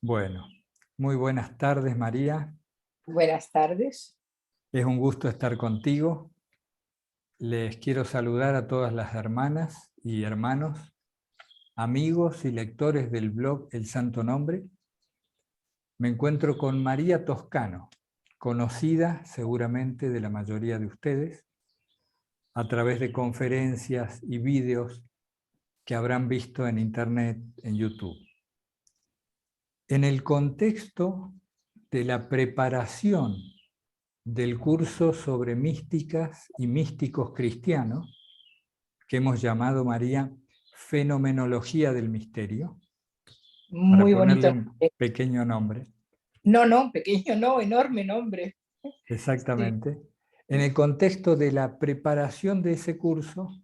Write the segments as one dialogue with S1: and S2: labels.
S1: Bueno, muy buenas tardes, María.
S2: Buenas tardes.
S1: Es un gusto estar contigo. Les quiero saludar a todas las hermanas y hermanos, amigos y lectores del blog El Santo Nombre. Me encuentro con María Toscano, conocida seguramente de la mayoría de ustedes, a través de conferencias y vídeos que habrán visto en Internet, en YouTube. En el contexto de la preparación del curso sobre místicas y místicos cristianos, que hemos llamado, María, Fenomenología del Misterio, para
S2: Muy
S1: ponerle
S2: bonito.
S1: un pequeño nombre.
S2: No, pequeño no, enorme nombre. Sí.
S1: Exactamente. En el contexto de la preparación de ese curso,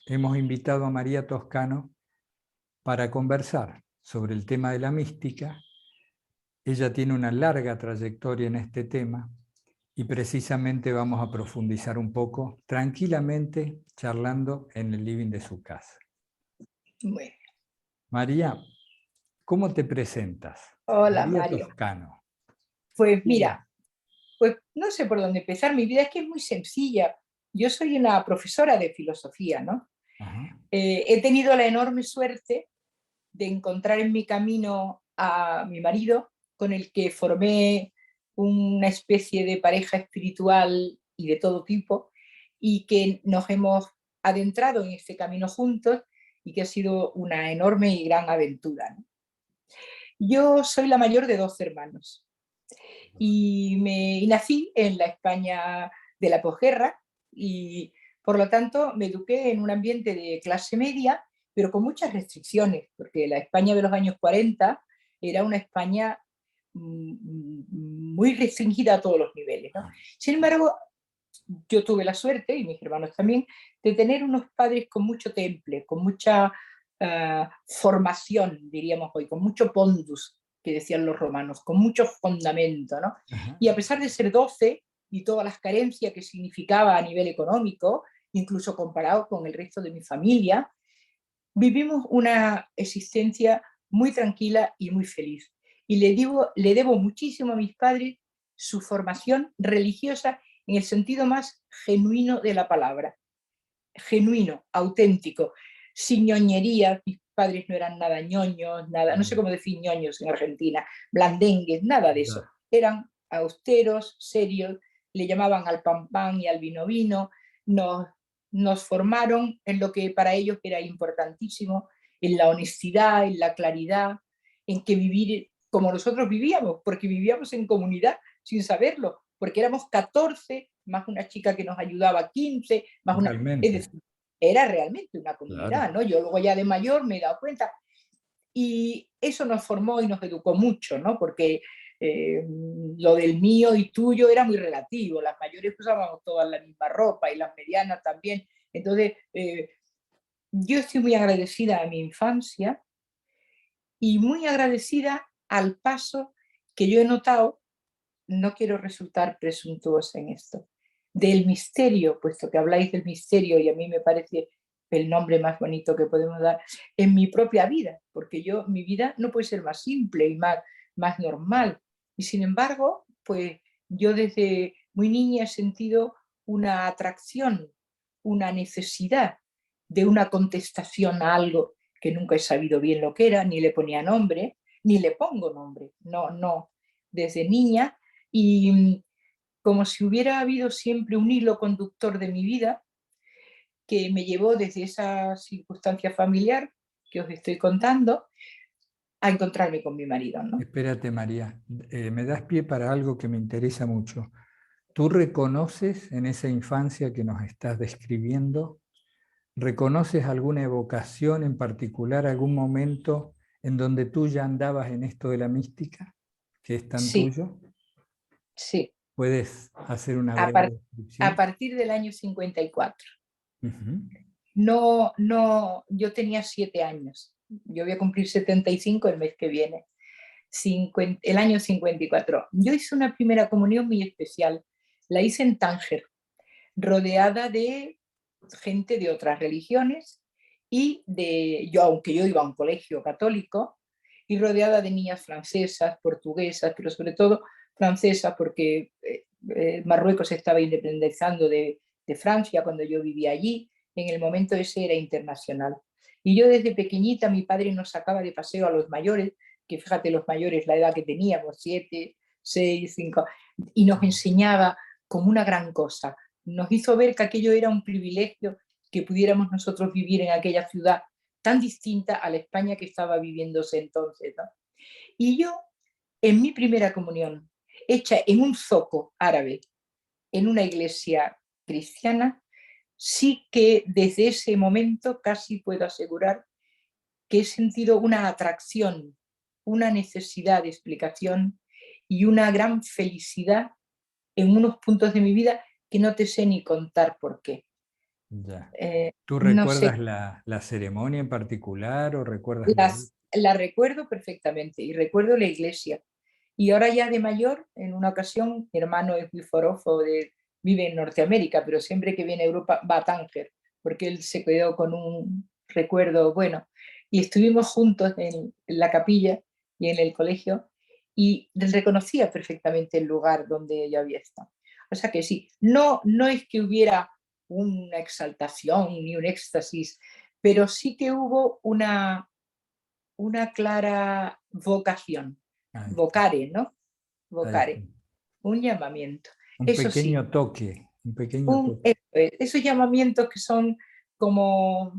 S1: hemos invitado a María Toscano para conversar sobre el tema de la mística. Ella tiene una larga trayectoria en este tema y precisamente vamos a profundizar un poco tranquilamente charlando en el living de su casa.
S2: Bueno.
S1: María, ¿cómo te presentas?
S2: Hola,
S1: María
S2: Mario.
S1: Toscano.
S2: Pues
S1: ¿Quién es?
S2: mira, pues no sé por dónde empezar. Mi vida es que es muy sencilla. Yo soy una profesora de filosofía, ¿no?
S1: Ajá.
S2: He tenido la enorme suerte de encontrar en mi camino a mi marido, con el que formé una especie de pareja espiritual y de todo tipo, y que nos hemos adentrado en este camino juntos y que ha sido una enorme y gran aventura, ¿no? Yo soy la mayor de 12 hermanos y nací en la España de la posguerra y por lo tanto me eduqué en un ambiente de clase media, pero con muchas restricciones, porque la España de los años 40 era una España muy restringida a todos los niveles, ¿no? Sin embargo, yo tuve la suerte, y mis hermanos también, de tener unos padres con mucho temple, con mucha formación, diríamos hoy, con mucho pondus, que decían los romanos, con mucho fundamento, ¿no?
S1: Ajá.
S2: Y a pesar de ser 12 y todas las carencias que significaba a nivel económico, incluso comparado con el resto de mi familia, vivimos una existencia muy tranquila y muy feliz. Y le debo muchísimo a mis padres su formación religiosa en el sentido más genuino de la palabra. Genuino, auténtico, sin ñoñería. Mis padres no eran nada ñoños, nada, no sé cómo decir ñoños en Argentina, blandengues, nada de eso.
S1: Ya.
S2: Eran austeros, serios, le llamaban al pan pan y al vino vino, nos, nos formaron en lo que para ellos era importantísimo, en la honestidad, en la claridad, en que vivir como nosotros vivíamos, porque vivíamos en comunidad sin saberlo, porque éramos 14, más una chica que nos ayudaba 15, más una... Es
S1: Realmente,
S2: decir, era realmente una
S1: claro.
S2: comunidad, ¿no? Yo luego ya de mayor me he dado cuenta. Y eso nos formó y nos educó mucho, ¿no? Porque lo del mío y tuyo era muy relativo. Las mayores usábamos todas la misma ropa y las medianas también. Entonces, yo estoy muy agradecida a mi infancia y muy agradecida al paso que yo he notado, no quiero resultar presuntuosa en esto, del misterio, puesto que habláis del misterio y a mí me parece el nombre más bonito que podemos dar, en mi propia vida, porque yo, mi vida no puede ser más simple y más normal. Y sin embargo, pues yo desde muy niña he sentido una atracción, una necesidad de una contestación a algo que nunca he sabido bien lo que era, ni le ponía nombre, ni le pongo nombre, no, desde niña, y como si hubiera habido siempre un hilo conductor de mi vida que me llevó desde esa circunstancia familiar que os estoy contando a encontrarme con mi marido, ¿no?
S1: Espérate, María, me das pie para algo que me interesa mucho. ¿Tú reconoces en esa infancia que nos estás describiendo, reconoces alguna evocación en particular, algún momento en donde tú ya andabas en esto de la mística, que es tan
S2: Sí,
S1: tuyo?
S2: sí,
S1: ¿Puedes hacer una
S2: a,
S1: breve
S2: par a
S1: descripción?
S2: partir del año 54.
S1: Ujú.
S2: No, yo tenía 7 años, yo voy a cumplir 75 el mes que viene, el año 54. Yo hice una primera comunión muy especial, la hice en Tánger, rodeada de gente de otras religiones y aunque yo iba a un colegio católico, y rodeada de niñas francesas, portuguesas, pero sobre todo francesas, porque Marruecos se estaba independizando de Francia cuando yo vivía allí. En el momento ese era internacional. Y yo desde pequeñita, mi padre nos sacaba de paseo a los mayores, que fíjate los mayores, la edad que teníamos, 7, 6, 5, y nos enseñaba como una gran cosa. Nos hizo ver que aquello era un privilegio, que pudiéramos nosotros vivir en aquella ciudad tan distinta a la España que estaba viviéndose entonces, ¿no? Y yo, en mi primera comunión, hecha en un zoco árabe, en una iglesia cristiana, sí que desde ese momento casi puedo asegurar que he sentido una atracción, una necesidad de explicación y una gran felicidad en unos puntos de mi vida que no te sé ni contar por qué.
S1: Ya.
S2: Eh,
S1: ¿Tú
S2: no sé,
S1: recuerdas la ceremonia en particular o recuerdas la...
S2: la recuerdo perfectamente y recuerdo la iglesia. Y ahora ya de mayor, en una ocasión, mi hermano es muy forofo, vive en Norteamérica, pero siempre que viene a Europa va a Tánger, porque él se quedó con un recuerdo bueno. Y estuvimos juntos en la capilla y en el colegio y reconocía perfectamente el lugar donde yo había estado. O sea que sí, no es que hubiera una exaltación ni un éxtasis, pero sí que hubo una clara vocación,
S1: Ahí está.
S2: vocare, ¿no?
S1: Ahí está.
S2: Vocare, un llamamiento.
S1: Un
S2: Eso sí,
S1: pequeño toque, un pequeño toque.
S2: esos llamamientos que son como,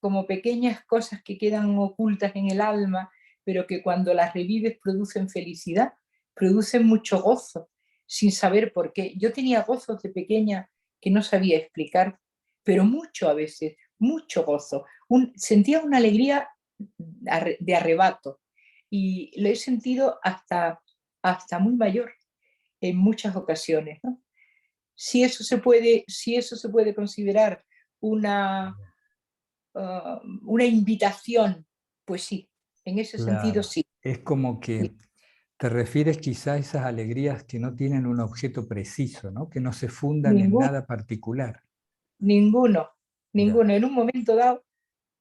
S2: como pequeñas cosas que quedan ocultas en el alma, pero que cuando las revives producen felicidad, producen mucho gozo, sin saber por qué. Yo tenía gozos de pequeña que no sabía explicar, pero mucho a veces, mucho gozo. Sentía una alegría de arrebato y lo he sentido hasta muy mayor en muchas ocasiones, ¿no? Si eso se puede considerar una, una invitación, pues sí, en ese sentido
S1: Claro.
S2: sí.
S1: Es como
S2: Sí.
S1: que te refieres quizá a esas alegrías que no tienen un objeto preciso, ¿no? Que no se fundan en
S2: Ninguno,
S1: nada particular.
S2: ninguno,
S1: Ya.
S2: ninguno. En un momento dado,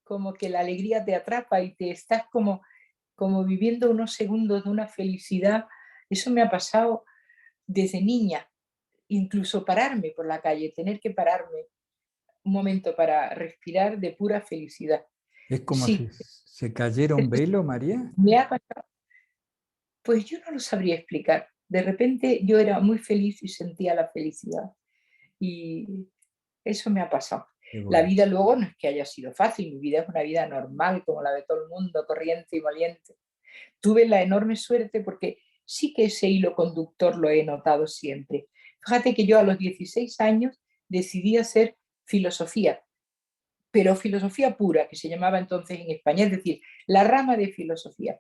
S2: como que la alegría te atrapa y te estás como viviendo unos segundos de una felicidad. Eso me ha pasado desde niña, incluso pararme por la calle, tener que pararme un momento para respirar de pura felicidad.
S1: Es como si
S2: Sí,
S1: se cayera un velo, María.
S2: me ha pasado. Pues yo no lo sabría explicar. De repente yo era muy feliz y sentía la felicidad. Y eso me ha pasado.
S1: Qué
S2: La
S1: bueno.
S2: vida luego no es que haya sido fácil, mi vida es una vida normal, como la de todo el mundo, corriente y valiente. Tuve la enorme suerte porque sí que ese hilo conductor lo he notado siempre. Fíjate que yo a los 16 años decidí hacer filosofía, pero filosofía pura, que se llamaba entonces en España, es decir, la rama de filosofía.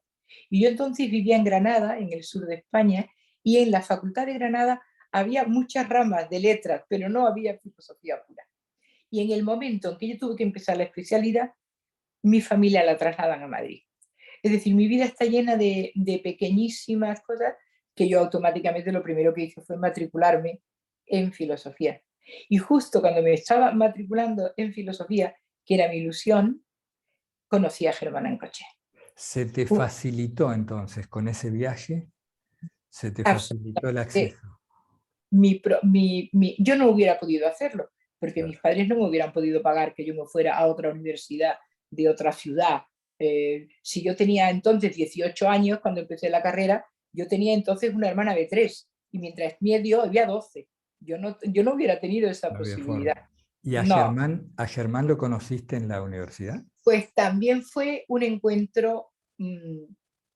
S2: Y yo entonces vivía en Granada, en el sur de España, y en la Facultad de Granada había muchas ramas de letras, pero no había filosofía pura. Y en el momento en que yo tuve que empezar la especialidad, mi familia la trasladan a Madrid. Es decir, mi vida está llena de pequeñísimas cosas que yo automáticamente lo primero que hice fue matricularme en filosofía. Y justo cuando me estaba matriculando en filosofía, que era mi ilusión, conocí a Germán Ancoche.
S1: ¿Se te facilitó entonces con ese viaje? ¿Se te facilitó el
S2: Absolutamente.
S1: acceso?
S2: Yo no hubiera podido hacerlo, porque mis
S1: Claro.
S2: padres no me hubieran podido pagar que yo me fuera a otra universidad de otra ciudad. Si yo tenía entonces 18 años cuando empecé la carrera, yo tenía entonces una hermana de 3 y mientras medio había 12. Yo no hubiera tenido esa
S1: No había
S2: posibilidad.
S1: forma. ¿Y
S2: No,
S1: A Germán lo conociste en la universidad?
S2: pues también fue un encuentro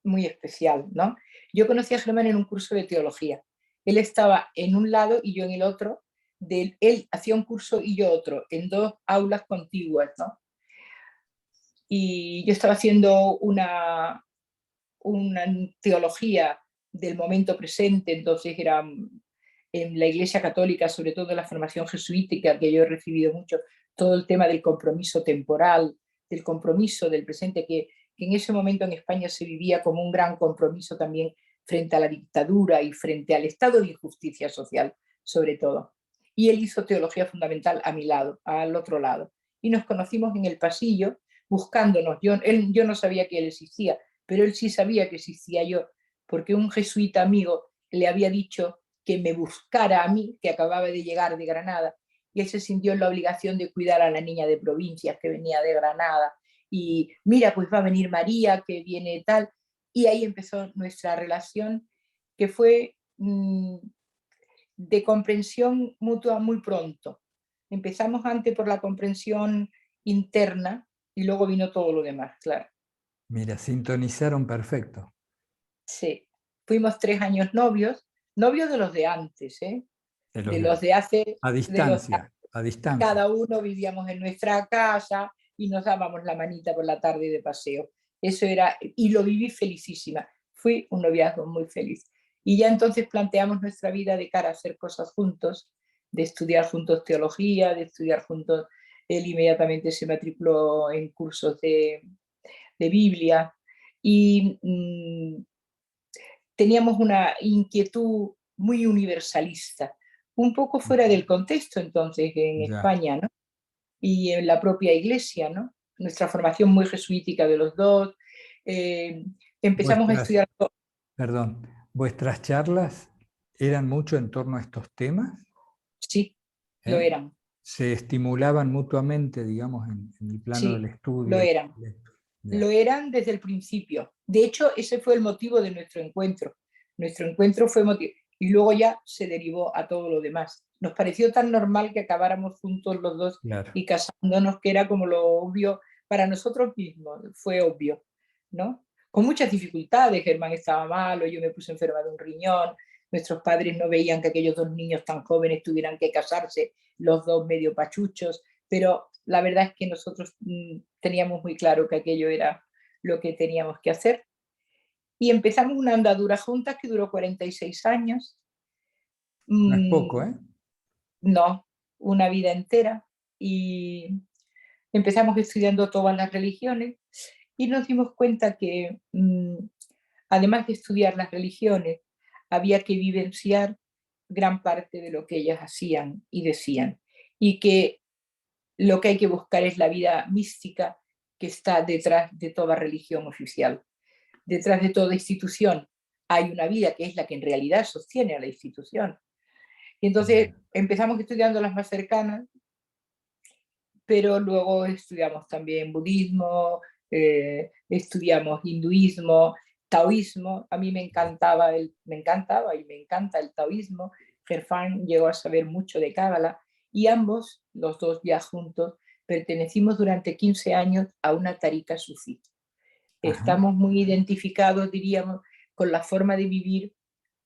S2: muy especial, ¿no? Yo conocí a Germán en un curso de teología. Él estaba en un lado y yo en el otro. Él hacía un curso y yo otro, en dos aulas contiguas, ¿no? Y yo estaba haciendo una teología del momento presente, entonces era en la Iglesia Católica, sobre todo en la formación jesuítica, que yo he recibido mucho, todo el tema del compromiso temporal, del compromiso del presente, que en ese momento en España se vivía como un gran compromiso también frente a la dictadura y frente al estado de injusticia social, sobre todo. Y él hizo teología fundamental a mi lado, al otro lado. Y nos conocimos en el pasillo buscándonos. Yo no sabía que él existía, pero él sí sabía que existía yo, porque un jesuita amigo le había dicho que me buscara a mí, que acababa de llegar de Granada, y él se sintió en la obligación de cuidar a la niña de provincias que venía de Granada. Y mira, pues va a venir María, que viene tal. Y ahí empezó nuestra relación, que fue de comprensión mutua muy pronto. Empezamos antes por la comprensión interna y luego vino todo lo demás, claro.
S1: Mira, sintonizaron perfecto.
S2: Sí, fuimos 3 años novios, novios de los de antes, ¿eh?
S1: De los
S2: De
S1: de,
S2: los de hace,
S1: a
S2: de los de
S1: distancia, a distancia.
S2: cada uno vivíamos en nuestra casa y nos dábamos la manita por la tarde de paseo. Eso era, y lo viví felicísima. Fui un noviazgo muy feliz. Y ya entonces planteamos nuestra vida de cara a hacer cosas juntos, de estudiar juntos teología, de estudiar juntos. Él inmediatamente se matriculó en cursos de Biblia y teníamos una inquietud muy universalista, un poco fuera del contexto entonces en
S1: Ya.
S2: España, ¿no? Y en la propia iglesia, ¿no? Nuestra formación muy jesuítica de los dos. Eh, Empezamos a
S1: Vuestras,
S2: estudiar,
S1: perdón, vuestras charlas eran mucho en torno a estos temas,
S2: sí, lo
S1: ¿eh?
S2: eran,
S1: Se estimulaban mutuamente, digamos, en el plano del
S2: sí, lo
S1: estudio.
S2: eran.
S1: Ya.
S2: Lo eran desde el principio. De hecho, ese fue el motivo de nuestro encuentro. Nuestro encuentro fue motivo. Y luego ya se derivó a todo lo demás. Nos pareció tan normal que acabáramos juntos los dos
S1: Claro.
S2: y casándonos, que era como lo obvio para nosotros mismos. Fue obvio, ¿no? Con muchas dificultades. Germán estaba malo, yo me puse enferma de un riñón. Nuestros padres no veían que aquellos dos niños tan jóvenes tuvieran que casarse, los dos medio pachuchos, pero la verdad es que nosotros teníamos muy claro que aquello era lo que teníamos que hacer. Y empezamos una andadura juntas que duró 46 años.
S1: No es poco,
S2: Mm,
S1: ¿eh?
S2: no, una vida entera. Y empezamos estudiando todas las religiones y nos dimos cuenta que, además de estudiar las religiones, había que vivenciar gran parte de lo que ellas hacían y decían. Y que lo que hay que buscar es la vida mística que está detrás de toda religión oficial. Detrás de toda institución hay una vida que es la que en realidad sostiene a la institución. Y entonces
S1: Ya.
S2: empezamos estudiando las más cercanas, pero luego estudiamos también budismo, estudiamos hinduismo, taoísmo. A mí me encantaba y me encanta el taoísmo. Gerfán llegó a saber mucho de Cábala y ambos, los dos ya juntos, pertenecimos durante 15 años a una tarika sufí.
S1: Ajá.
S2: Estamos muy identificados, diríamos, con la forma de vivir,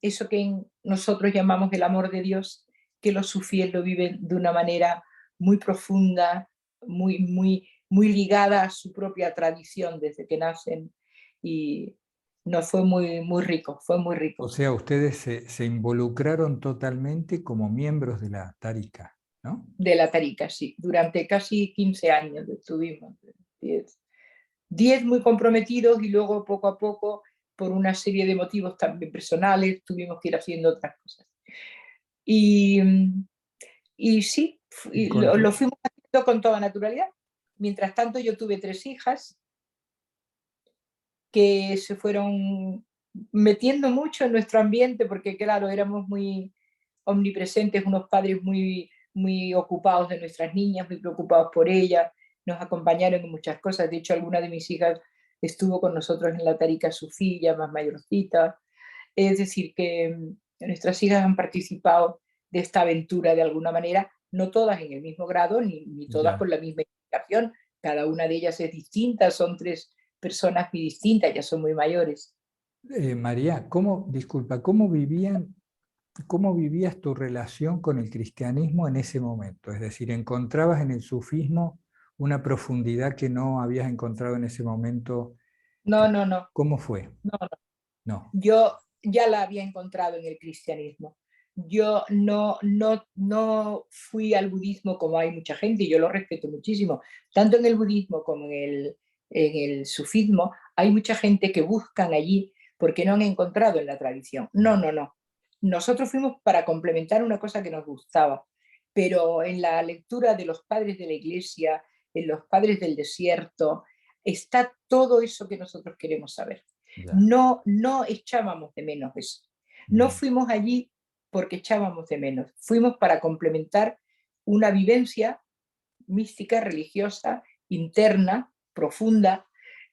S2: eso que nosotros llamamos el amor de Dios, que los sufíes lo viven de una manera muy profunda, muy ligada a su propia tradición desde que nacen, y nos fue muy rico, fue muy
S1: O
S2: rico.
S1: sea, ustedes se involucraron totalmente como miembros de la Tarika, ¿no?
S2: De la tarika, sí, durante casi 15 años estuvimos, 10 muy comprometidos y luego poco a poco, por una serie de motivos también personales, tuvimos que ir haciendo otras cosas. Y, y sí,
S1: Y
S2: lo fuimos haciendo con toda naturalidad. Mientras tanto, yo tuve 3 hijas que se fueron metiendo mucho en nuestro ambiente, porque claro, éramos muy omnipresentes, unos padres muy ocupados de nuestras niñas, muy preocupados por ellas, nos acompañaron en muchas cosas. De hecho, alguna de mis hijas estuvo con nosotros en la Tarika Sufí, ya más mayorcita. Es decir, que nuestras hijas han participado de esta aventura de alguna manera, no todas en el mismo grado, ni todas
S1: ya.
S2: con la misma implicación. Cada una de ellas es distinta, son 3 personas muy distintas, ya son muy mayores.
S1: María, disculpa, cómo vivías tu relación con el cristianismo en ese momento? Es decir, ¿encontrabas en el sufismo una profundidad que no habías encontrado en ese momento?
S2: No, no, no,
S1: ¿Cómo fue?
S2: no, no.
S1: No.
S2: Yo ya la había encontrado en el cristianismo. Yo no fui al budismo como hay mucha gente, y yo lo respeto muchísimo. Tanto en el budismo como en el sufismo, hay mucha gente que buscan allí porque no han encontrado en la tradición. No, no, no. Nosotros fuimos para complementar una cosa que nos gustaba, pero en la lectura de los padres de la iglesia, en los padres del desierto, está todo eso que nosotros queremos saber.
S1: Ya.
S2: No echábamos de menos eso. No fuimos allí porque echábamos de menos. Fuimos para complementar una vivencia mística, religiosa, interna, profunda,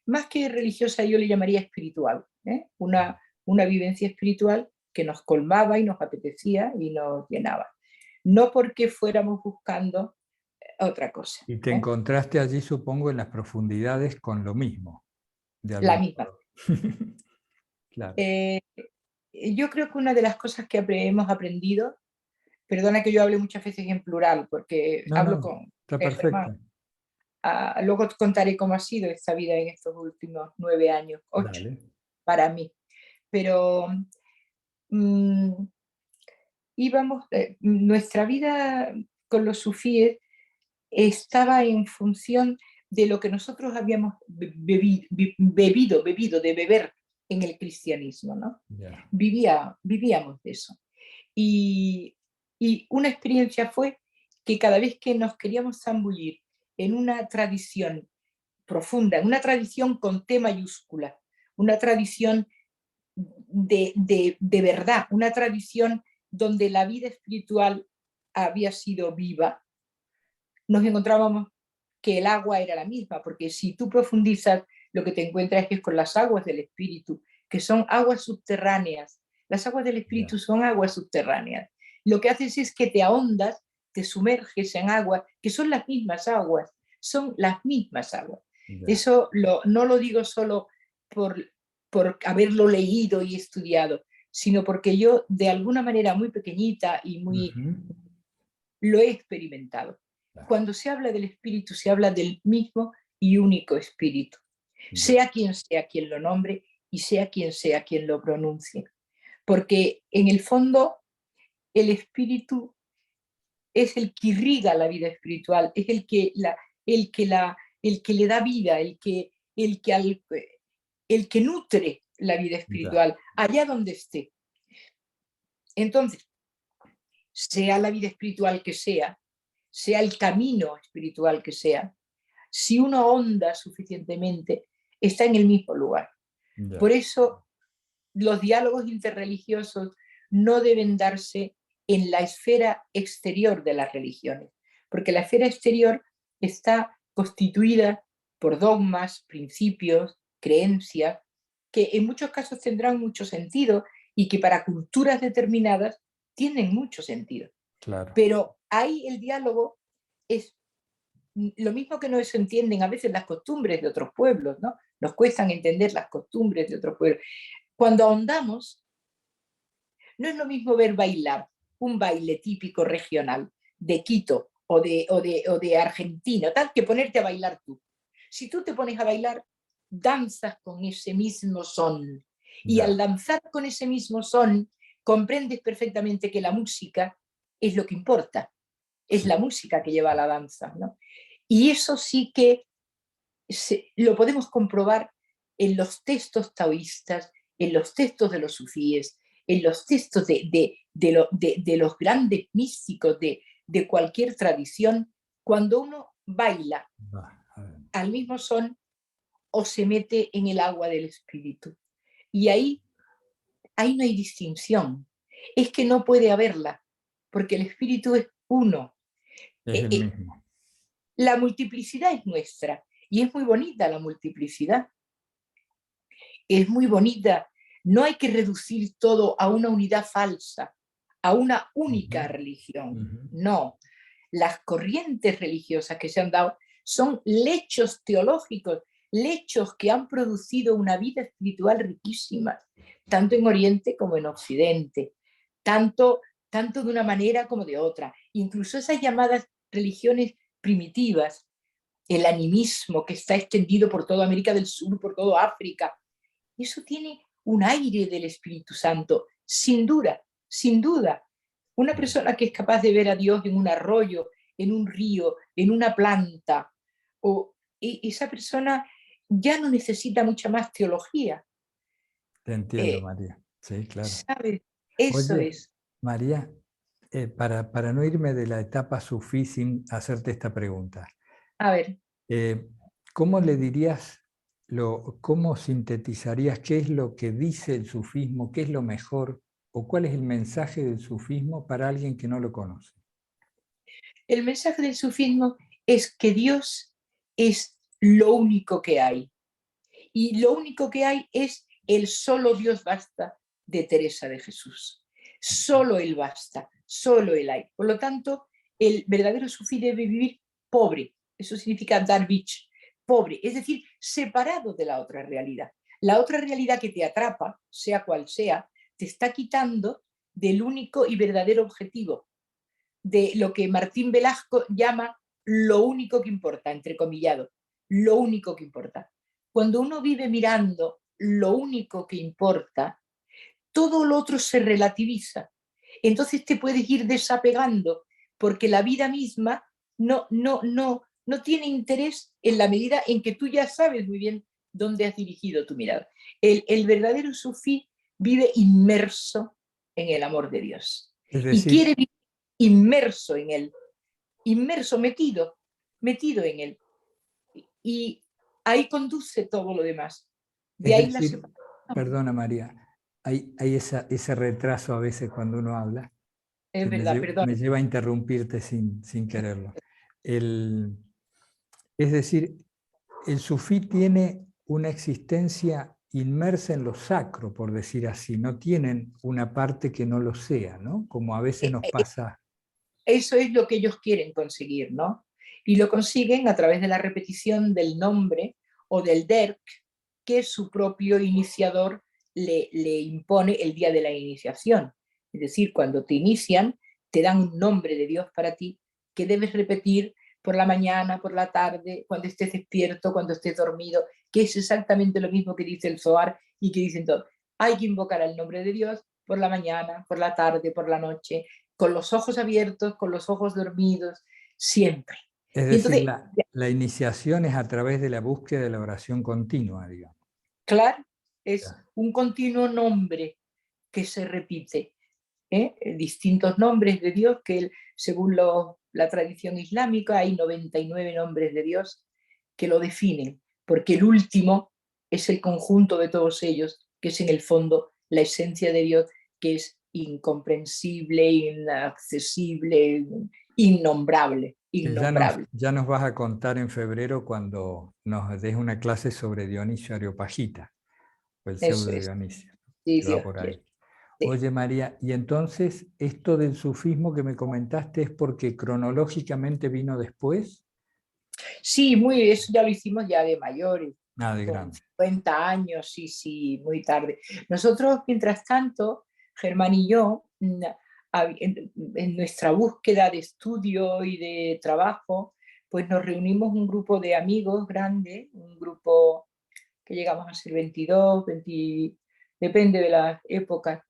S2: más que religiosa yo le llamaría espiritual, ¿eh? Una vivencia espiritual que nos colmaba y nos apetecía y nos llenaba. No porque fuéramos buscando otra cosa.
S1: Y te encontraste allí, supongo, en las profundidades con lo mismo, de
S2: La
S1: algún
S2: misma.
S1: modo. Claro.
S2: Yo creo que una de las cosas que hemos aprendido, perdona que yo hable muchas veces en plural, porque
S1: No,
S2: hablo
S1: no,
S2: con
S1: está
S2: Germán.
S1: perfecto.
S2: Luego contaré cómo ha sido esta vida en estos últimos 9 años, 8
S1: Dale.
S2: para mí. Pero nuestra vida con los sufíes estaba en función de lo que nosotros habíamos bebido de beber en el cristianismo, ¿no?
S1: Ya.
S2: Vivíamos de eso. Y una experiencia fue que cada vez que nos queríamos zambullir en una tradición profunda, en una tradición con T mayúscula, una tradición de verdad, una tradición donde la vida espiritual había sido viva, nos encontrábamos que el agua era la misma, porque si tú profundizas, lo que te encuentras es con las aguas del espíritu, que son aguas subterráneas. Las aguas del espíritu
S1: Ya.
S2: son aguas subterráneas. Lo que haces es que te ahondas, te sumerges en aguas, que son las mismas aguas, son las mismas aguas.
S1: Ya.
S2: Eso no lo digo solo por haberlo leído y estudiado, sino porque yo de alguna manera muy pequeñita y muy lo he experimentado. Cuando se habla del espíritu, se habla del mismo y único espíritu, sea quien lo nombre y sea quien lo pronuncie. Porque en el fondo el espíritu es el que irriga la vida espiritual, es el que le da vida, el que nutre la vida
S1: Ya.
S2: espiritual, allá donde esté. Entonces, sea la vida espiritual que sea el camino espiritual que sea, si uno ahonda suficientemente, está en el mismo lugar.
S1: Ya.
S2: Por eso los diálogos interreligiosos no deben darse en la esfera exterior de las religiones, porque la esfera exterior está constituida por dogmas, principios, creencias, que en muchos casos tendrán mucho sentido y que para culturas determinadas tienen mucho sentido.
S1: Claro.
S2: Pero ahí el diálogo es lo mismo que no se entienden a veces las costumbres de otros pueblos, ¿no? Nos cuestan entender las costumbres de otros pueblos. Cuando ahondamos, no es lo mismo ver bailar un baile típico regional de Quito o de Argentina, tal que ponerte a bailar tú. Si tú te pones a bailar, danzas con ese mismo son. Y al danzar con ese mismo son, comprendes perfectamente que la música es lo que importa. Es la música que lleva a la danza, ¿no? Y eso sí que lo podemos comprobar en los textos taoístas, en los textos de los sufíes, en los textos de los grandes místicos de cualquier tradición, cuando uno baila al mismo son o se mete en el agua del espíritu. Y ahí no hay distinción. Es que no puede haberla, porque el espíritu es uno.
S1: Es el mismo.
S2: La multiplicidad es nuestra y es muy bonita la multiplicidad. Es muy bonita. No hay que reducir todo a una unidad falsa, a una única religión. No. Las corrientes religiosas que se han dado son lechos teológicos, lechos que han producido una vida espiritual riquísima, tanto en Oriente como en Occidente, tanto de una manera como de otra. Incluso esas llamadas religiones primitivas, el animismo que está extendido por toda América del Sur, por toda África, eso tiene un aire del Espíritu Santo, sin duda, sin duda. Una persona que es capaz de ver a Dios en un arroyo, en un río, en una planta, esa persona ya no necesita mucha más teología.
S1: Te entiendo, María. Sí, claro.
S2: ¿Sabes? Eso
S1: Oye,
S2: es.
S1: María, para no irme de la etapa sufí sin hacerte esta pregunta,
S2: A ver.
S1: ¿cómo le dirías ¿cómo sintetizarías qué es lo que dice el sufismo, qué es lo mejor, o cuál es el mensaje del sufismo para alguien que no lo conoce?
S2: El mensaje del sufismo es que Dios es lo único que hay. Y lo único que hay es el solo Dios basta de Teresa de Jesús. Solo Él basta, solo Él hay. Por lo tanto, el verdadero sufí debe vivir pobre. Eso significa darvich, pobre, es decir, separado de la otra realidad. La otra realidad que te atrapa, sea cual sea, te está quitando del único y verdadero objetivo, de lo que Martín Velasco llama lo único que importa, entrecomillado, lo único que importa. Cuando uno vive mirando lo único que importa, todo lo otro se relativiza. Entonces te puedes ir desapegando, porque la vida misma no tiene interés en la medida en que tú ya sabes muy bien dónde has dirigido tu mirada. El verdadero sufí vive inmerso en el amor de Dios
S1: Es
S2: y
S1: decir,
S2: quiere vivir inmerso en él, inmerso, metido en él. Y ahí conduce todo lo demás. De
S1: es
S2: ahí la
S1: decir,
S2: separación.
S1: perdona María, hay ese retraso a veces cuando uno habla,
S2: Es
S1: que
S2: verdad, perdón.
S1: me lleva a interrumpirte sin quererlo. Es decir, el sufí tiene una existencia inmersa en lo sacro, por decir así, no tienen una parte que no lo sea, ¿no? Como a veces nos pasa.
S2: Eso es lo que ellos quieren conseguir, ¿no? Y lo consiguen a través de la repetición del nombre o del DERK que su propio iniciador le impone el día de la iniciación. Es decir, cuando te inician, te dan un nombre de Dios para ti que debes repetir por la mañana, por la tarde, cuando estés despierto, cuando estés dormido, que es exactamente lo mismo que dice el Zohar y que dicen todos. Hay que invocar al nombre de Dios por la mañana, por la tarde, por la noche, con los ojos abiertos, con los ojos dormidos, siempre.
S1: Es
S2: Y
S1: decir,
S2: entonces,
S1: la iniciación es a través de la búsqueda de la oración continua, digamos.
S2: claro, es un continuo nombre que se repite, distintos nombres de Dios, que según la tradición islámica hay 99 nombres de Dios que lo definen, porque el último es el conjunto de todos ellos, que es en el fondo la esencia de Dios, que es incomprensible, inaccesible, innombrable,
S1: Que
S2: innombrable.
S1: ya nos vas a contar en febrero cuando nos des una clase sobre Dionisio Areopagita, o el pseudo
S2: Eso es,
S1: Dionisio,
S2: si
S1: que va
S2: Dios
S1: por
S2: quiere.
S1: ahí.
S2: Sí.
S1: Oye María, y entonces esto del sufismo que me comentaste es porque cronológicamente vino después.
S2: Sí, muy, eso ya lo hicimos ya de mayores,
S1: Ah, de
S2: con
S1: grande.
S2: 50 años, sí, sí, muy tarde. Nosotros, mientras tanto, Germán y yo, en nuestra búsqueda de estudio y de trabajo, pues nos reunimos un grupo de amigos grande, un grupo que llegamos a ser 22, 20, depende de las épocas,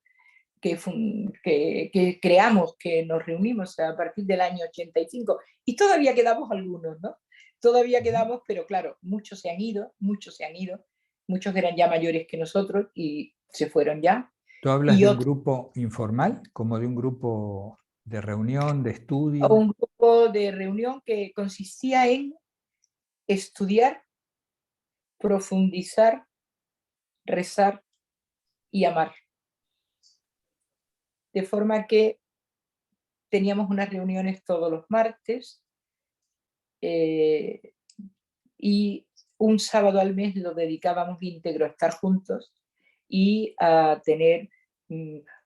S2: que creamos, que nos reunimos a partir del año 85, y todavía quedamos algunos, ¿no? Todavía quedamos, pero claro, muchos se han ido, muchos eran ya mayores que nosotros y se fueron ya,
S1: ¿Tú hablas
S2: y
S1: de un
S2: otro,
S1: grupo informal, como de un grupo de reunión, de estudio?
S2: un grupo de reunión que consistía en estudiar, profundizar, rezar y amar. De forma que teníamos unas reuniones todos los martes, eh, y un sábado al mes lo dedicábamos íntegro a estar juntos y a tener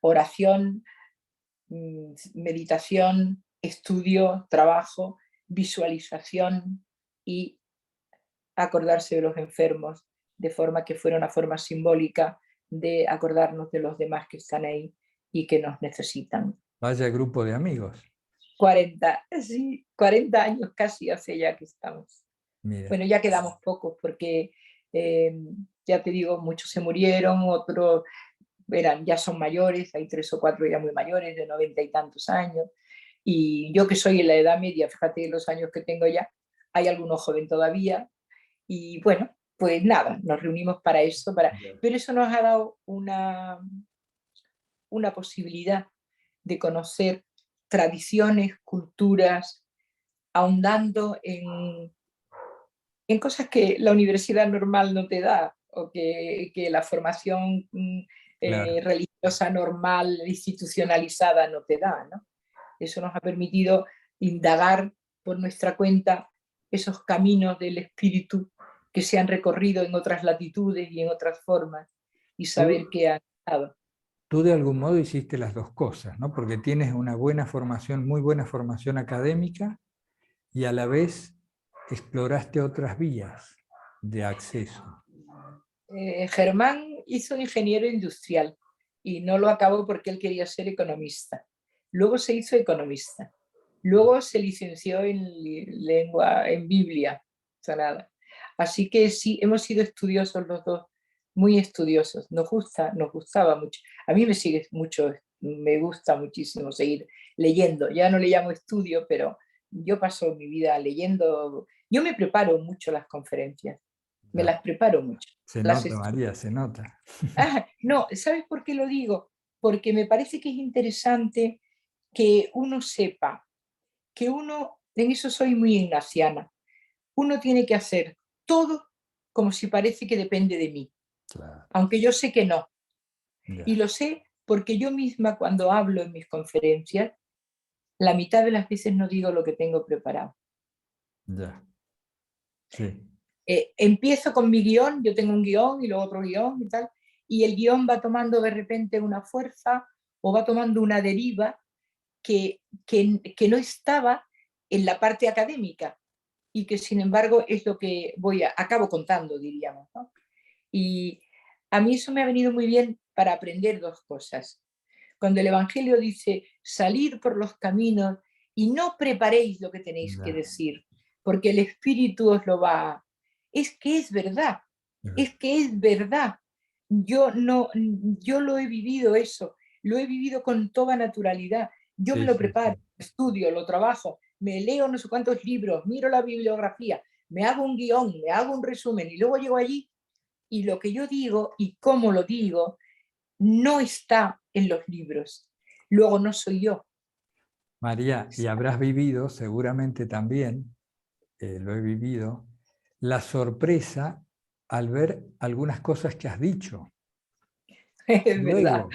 S2: oración, meditación, estudio, trabajo, visualización y acordarse de los enfermos, de forma que fuera una forma simbólica de acordarnos de los demás que están ahí y que nos necesitan.
S1: Vaya grupo de amigos.
S2: 40, sí, 40 años casi hace ya que estamos.
S1: Mira,
S2: Bueno, ya quedamos pocos porque, eh, ya te digo, muchos se murieron, otros ya son mayores, hay 3 o 4 ya muy mayores, de 90 y tantos años. Y yo que soy en la edad media, fíjate los años que tengo ya, hay algunos jóvenes todavía. Y bueno, pues nada, nos reunimos para eso, pero eso nos ha dado una posibilidad de conocer tradiciones, culturas, ahondando en cosas que la universidad normal no te da, o que la formación
S1: Claro.
S2: religiosa normal, institucionalizada no te da, ¿no? Eso nos ha permitido indagar por nuestra cuenta esos caminos del espíritu que se han recorrido en otras latitudes y en otras formas, y saber
S1: Tú,
S2: qué han estado.
S1: tú de algún modo hiciste las dos cosas, ¿no? Porque tienes una buena formación, muy buena formación académica, y a la vez exploraste otras vías de acceso.
S2: Germán hizo ingeniero industrial y no lo acabó porque él quería ser economista. Luego se hizo economista. Luego se licenció en lengua, en Biblia Sagrada. Así que sí, hemos sido estudiosos los dos, muy estudiosos. Nos gustaba mucho. A mí me sigue mucho, me gusta muchísimo seguir leyendo. Ya no le llamo estudio, pero yo paso mi vida leyendo. Yo me preparo mucho las conferencias, me
S1: Ya.
S2: las preparo mucho.
S1: Se
S2: Las
S1: nota,
S2: estudio.
S1: María, se nota.
S2: No, ¿sabes por qué lo digo? Porque me parece que es interesante que uno sepa que uno, en eso soy muy ignaciana, uno tiene que hacer todo como si parece que depende de mí,
S1: Claro,
S2: aunque yo sé que no. Y
S1: ya,
S2: lo sé porque yo misma cuando hablo en mis conferencias, la mitad de las veces no digo lo que tengo preparado.
S1: ya, sí,
S2: Empiezo con mi guión, yo tengo un guión y luego otro guión y tal, y el guión va tomando de repente una fuerza o va tomando una deriva que no estaba en la parte académica y que sin embargo es lo que acabo contando, diríamos, ¿no? Y a mí eso me ha venido muy bien para aprender dos cosas. Cuando el Evangelio dice salir por los caminos y no preparéis lo que tenéis que
S1: ya,
S2: decir, porque el Espíritu os lo va. Es que es verdad,
S1: es
S2: es
S1: verdad.
S2: que es verdad. Yo no, yo lo he vivido eso, lo he vivido con toda naturalidad. Yo me
S1: Sí,
S2: lo
S1: sí,
S2: preparo,
S1: sí.
S2: estudio, lo trabajo, me leo no sé cuántos libros, miro la bibliografía, me hago un guión, me hago un resumen y luego llego allí y lo que yo digo y cómo lo digo no está en los libros. Luego no soy yo.
S1: María, y habrás vivido, seguramente también, lo he vivido, la sorpresa al ver algunas cosas que has dicho.
S2: Es verdad.
S1: Luego,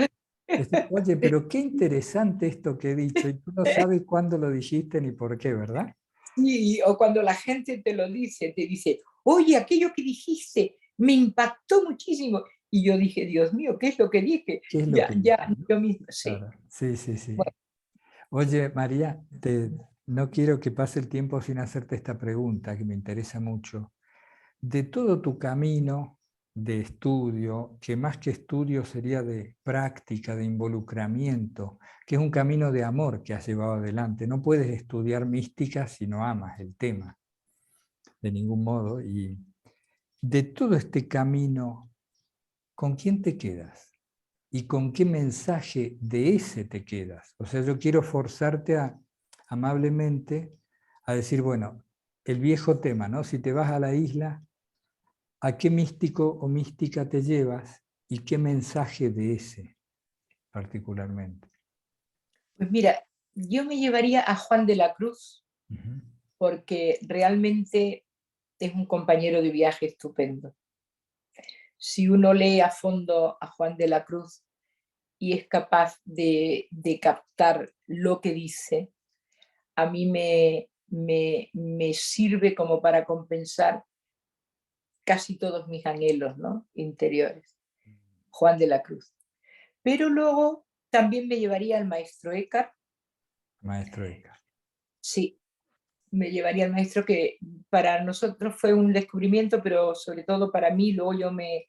S1: decir, oye, pero qué interesante esto que he dicho, y tú no sabes cuándo lo dijiste ni por qué, ¿verdad?
S2: Sí, o cuando la gente te lo dice, te dice, oye, aquello que dijiste me impactó muchísimo. Y yo dije, Dios mío, ¿qué es lo que dije?
S1: ¿Qué es lo
S2: Ya,
S1: que dije?
S2: ya,
S1: ¿No?
S2: yo mismo, sí.
S1: Claro. Sí, sí, sí.
S2: Bueno,
S1: Oye, María, no quiero que pase el tiempo sin hacerte esta pregunta que me interesa mucho. De todo tu camino de estudio, que más que estudio sería de práctica, de involucramiento, que es un camino de amor que has llevado adelante. No puedes estudiar mística si no amas el tema, de ningún modo. Y de todo este camino, ¿con quién te quedas? ¿Y con qué mensaje de ese te quedas? O sea, yo quiero forzarte amablemente a decir, bueno, el viejo tema, ¿no? Si te vas a la isla, ¿a qué místico o mística te llevas y qué mensaje de ese particularmente?
S2: pues mira, yo me llevaría a Juan de la Cruz
S1: Ujú.
S2: porque realmente es un compañero de viaje estupendo. Si uno lee a fondo a Juan de la Cruz y es capaz de captar lo que dice, a mí me sirve como para compensar casi todos mis anhelos, ¿no? Interiores. Juan de la Cruz. Pero luego también me llevaría al maestro Eckhart,
S1: Maestro Eckhart.
S2: sí, me llevaría al maestro que para nosotros fue un descubrimiento, pero sobre todo para mí, luego yo me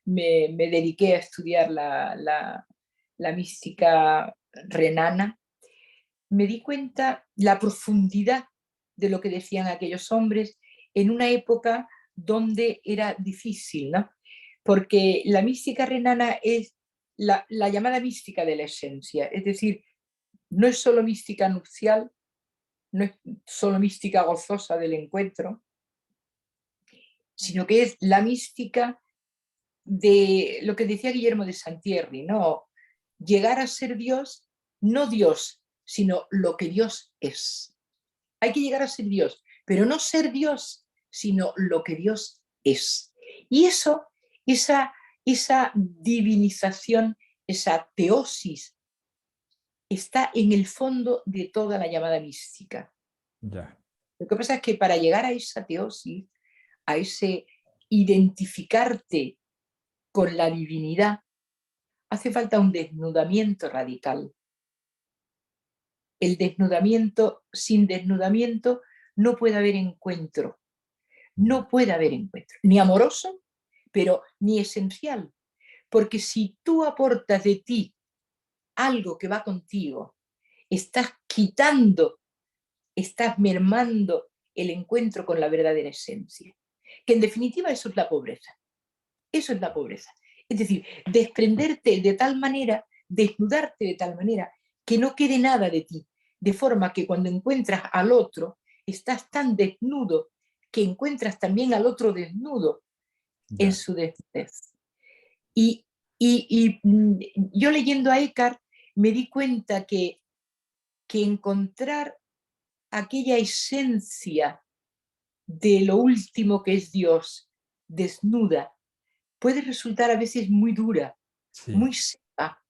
S2: dediqué a estudiar la mística renana, me di cuenta la profundidad de lo que decían aquellos hombres en una época donde era difícil, ¿no? Porque la mística renana es la llamada mística de la esencia, es decir, no es solo mística nupcial, no es solo mística gozosa del encuentro, sino que es la mística de lo que decía Guillermo de Santierri, ¿no? Llegar a ser Dios, no Dios, sino lo que Dios es. Hay que llegar a ser Dios, pero no ser Dios, sino lo que Dios es. Y eso, esa divinización, esa teosis, está en el fondo de toda la llamada mística.
S1: Ya.
S2: Lo que pasa es que para llegar a esa teosis, a ese identificarte con la divinidad, hace falta un desnudamiento radical. El desnudamiento, sin desnudamiento, no puede haber encuentro. No puede haber encuentro, ni amoroso, pero ni esencial. Porque si tú aportas de ti algo que va contigo, estás quitando, estás mermando el encuentro con la verdadera esencia. Que en definitiva eso es la pobreza. Eso es la pobreza. Es decir, desprenderte de tal manera, desnudarte de tal manera, que no quede nada de ti. De forma que cuando encuentras al otro, estás tan desnudo que encuentras también al otro desnudo en su desnudez. Y yo leyendo a Eckhart me di cuenta que encontrar aquella esencia de lo último que es Dios desnuda puede resultar a veces muy dura,
S1: Sí.
S2: muy seca,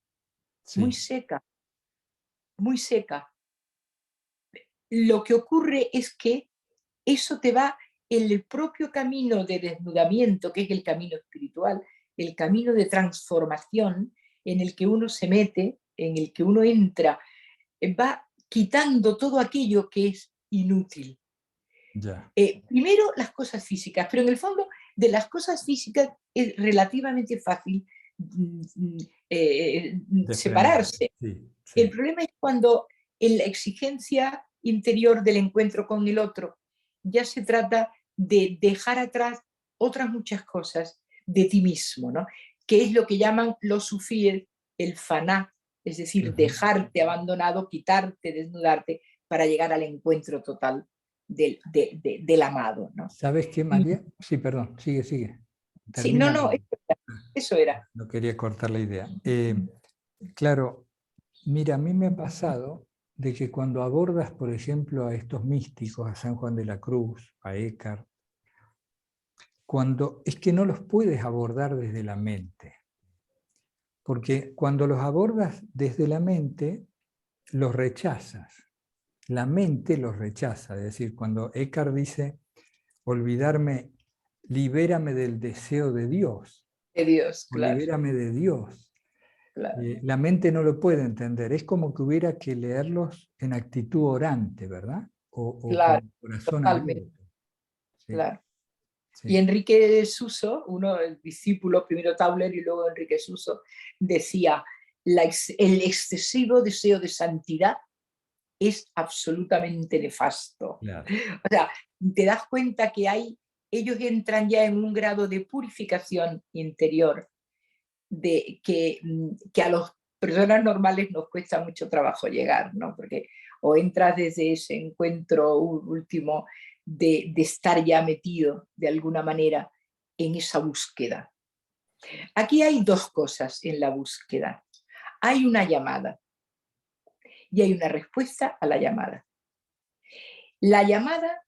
S1: Sí.
S2: muy seca, muy seca. Lo que ocurre es que eso te va en el propio camino de desnudamiento, que es el camino espiritual, el camino de transformación en el que uno se mete, en el que uno entra, va quitando todo aquello que es inútil.
S1: Ya.
S2: Primero las cosas físicas, pero en el fondo de las cosas físicas es relativamente fácil separarse.
S1: Sí, sí.
S2: El problema es cuando en la exigencia interior del encuentro con el otro ya se trata de dejar atrás otras muchas cosas de ti mismo, ¿no? Que es lo que llaman los sufíes el faná, es decir, dejarte abandonado, quitarte, desnudarte para llegar al encuentro total del amado, ¿no?
S1: ¿Sabes qué, María? Sí, perdón, sigue.
S2: Sí, no,
S1: Termina.
S2: eso era.
S1: No quería cortar la idea. Claro, mira, a mí me ha pasado de que cuando abordas, por ejemplo, a estos místicos, a San Juan de la Cruz, a Eckhart, es que no los puedes abordar desde la mente. Porque cuando los abordas desde la mente, los rechazas. La mente los rechaza. Es decir, cuando Eckhart dice, olvidarme, libérame del deseo de Dios.
S2: De Dios,
S1: O
S2: claro.
S1: libérame de Dios.
S2: Claro.
S1: La mente no lo puede entender. Es como que hubiera que leerlos en actitud orante, ¿verdad? O
S2: Claro,
S1: con el corazón
S2: totalmente.
S1: abierto. Sí,
S2: Claro.
S1: sí.
S2: Y Enrique Suso, uno, el discípulo, primero Tauler y luego Enrique Suso, decía, el excesivo deseo de santidad es absolutamente nefasto.
S1: Claro.
S2: O sea, te das cuenta que ellos entran ya en un grado de purificación interior que a las personas normales nos cuesta mucho trabajo llegar, ¿no? Porque o entras desde ese encuentro último de estar ya metido de alguna manera en esa búsqueda. Aquí hay dos cosas en la búsqueda. Hay una llamada y hay una respuesta a la llamada. La llamada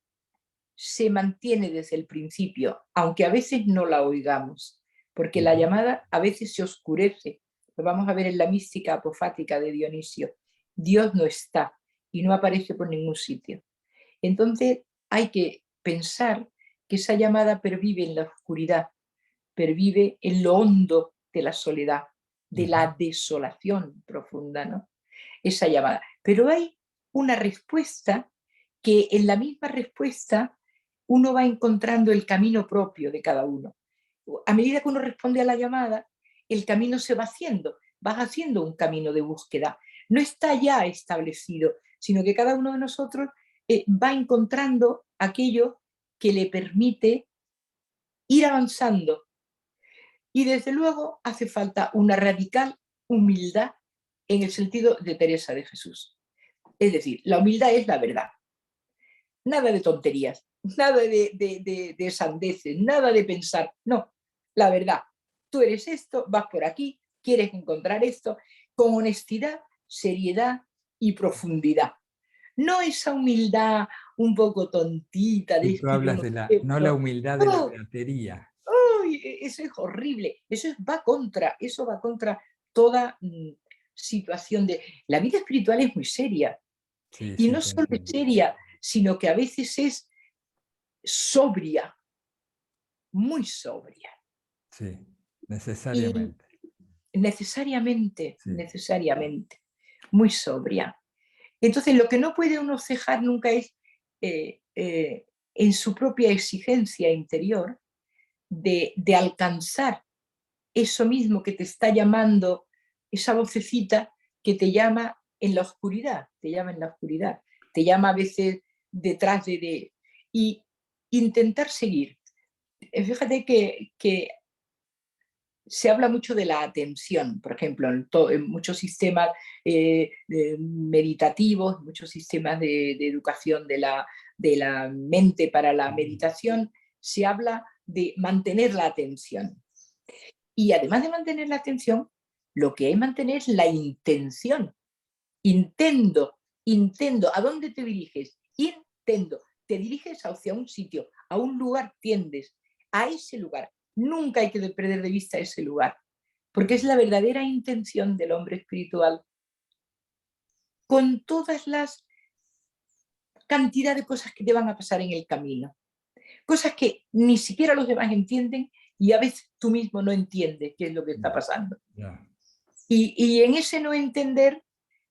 S2: se mantiene desde el principio, aunque a veces no la oigamos, porque la llamada a veces se oscurece. Lo vamos a ver en la mística apofática de Dionisio. Dios no está y no aparece por ningún sitio. Entonces hay que pensar que esa llamada pervive en la oscuridad, pervive en lo hondo de la soledad, de la desolación profunda, ¿no? Esa llamada. Pero hay una respuesta que en la misma respuesta uno va encontrando el camino propio de cada uno. A medida que uno responde a la llamada, el camino se va haciendo, vas haciendo un camino de búsqueda. No está ya establecido, sino que cada uno de nosotros va encontrando aquello que le permite ir avanzando. Y desde luego hace falta una radical humildad en el sentido de Teresa de Jesús. Es decir, la humildad es la verdad. Nada de tonterías, nada de sandeces, nada de pensar. No, la verdad. Tú eres esto, vas por aquí, quieres encontrar esto, con honestidad, seriedad y profundidad. No esa humildad un poco tontita, de
S1: Y
S2: es
S1: tú
S2: que yo
S1: hablas
S2: no
S1: de la,
S2: sé,
S1: no la
S2: pero,
S1: humildad de la
S2: ¡oh!
S1: beatería.
S2: ¡Ay! Eso es horrible, eso va contra toda situación de... La vida espiritual es muy seria,
S1: Sí,
S2: y
S1: sí,
S2: no
S1: te
S2: solo es
S1: entiendo.
S2: seria, sino que a veces es sobria, muy sobria.
S1: Sí,
S2: Y
S1: necesariamente.
S2: necesariamente,
S1: Sí,
S2: necesariamente, muy sobria. Entonces, lo que no puede uno cejar nunca es en su propia exigencia interior de alcanzar eso mismo que te está llamando, esa vocecita que te llama en la oscuridad, te llama en la oscuridad, te llama a veces detrás y intentar seguir. Fíjate que se habla mucho de la atención, por ejemplo, en muchos sistemas meditativos, muchos sistemas de educación de la mente para la meditación, se habla de mantener la atención. Y además de mantener la atención, lo que hay que mantener es la intención. Intendo, ¿a dónde te diriges? Intendo, te diriges hacia un sitio, a un lugar tiendes, a ese lugar. Nunca hay que perder de vista ese lugar, porque es la verdadera intención del hombre espiritual, con todas las cantidad de cosas que te van a pasar en el camino, cosas que ni siquiera los demás entienden y a veces tú mismo no entiendes qué es lo que está pasando.
S1: ya.
S2: Y en ese no entender,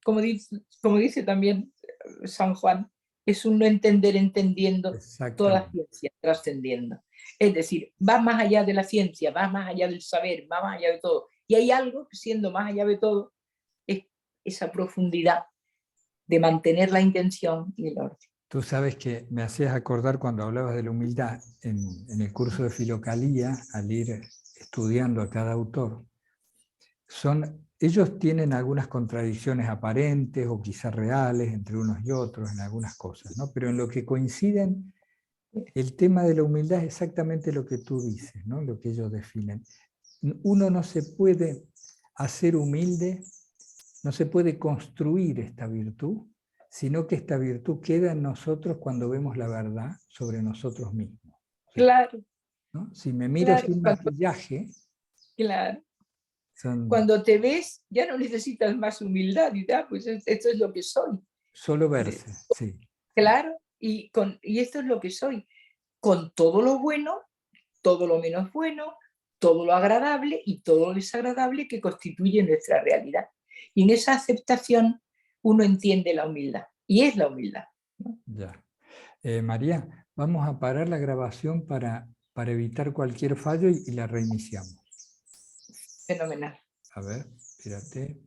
S2: como dice también San Juan, es un no entender entendiendo toda la
S1: Exactamente.
S2: ciencia, trascendiendo. Es decir, va más allá de la ciencia, va más allá del saber, va más allá de todo. Y hay algo que siendo más allá de todo, es esa profundidad de mantener la intención y el orden.
S1: Tú sabes que me hacías acordar cuando hablabas de la humildad en el curso de Filocalía, al ir estudiando a cada autor. Ellos tienen algunas contradicciones aparentes o quizás reales entre unos y otros en algunas cosas, ¿no? Pero en lo que coinciden, el tema de la humildad es exactamente lo que tú dices, ¿no? Lo que ellos definen. Uno no se puede hacer humilde, no se puede construir esta virtud, sino que esta virtud queda en nosotros cuando vemos la verdad sobre nosotros mismos.
S2: Claro,
S1: ¿No? Si me miro
S2: claro,
S1: sin maquillaje,
S2: claro.
S1: son
S2: Cuando te ves, ya no necesitas más humildad y pues esto es lo que soy.
S1: solo verse, sí.
S2: Claro, y esto es lo que soy, con todo lo bueno, todo lo menos bueno, todo lo agradable y todo lo desagradable que constituye nuestra realidad. Y en esa aceptación uno entiende la humildad, y es la humildad, ¿no?
S1: Ya. María, vamos a parar la grabación para evitar cualquier fallo y la reiniciamos.
S2: Fenomenal.
S1: A ver, espérate.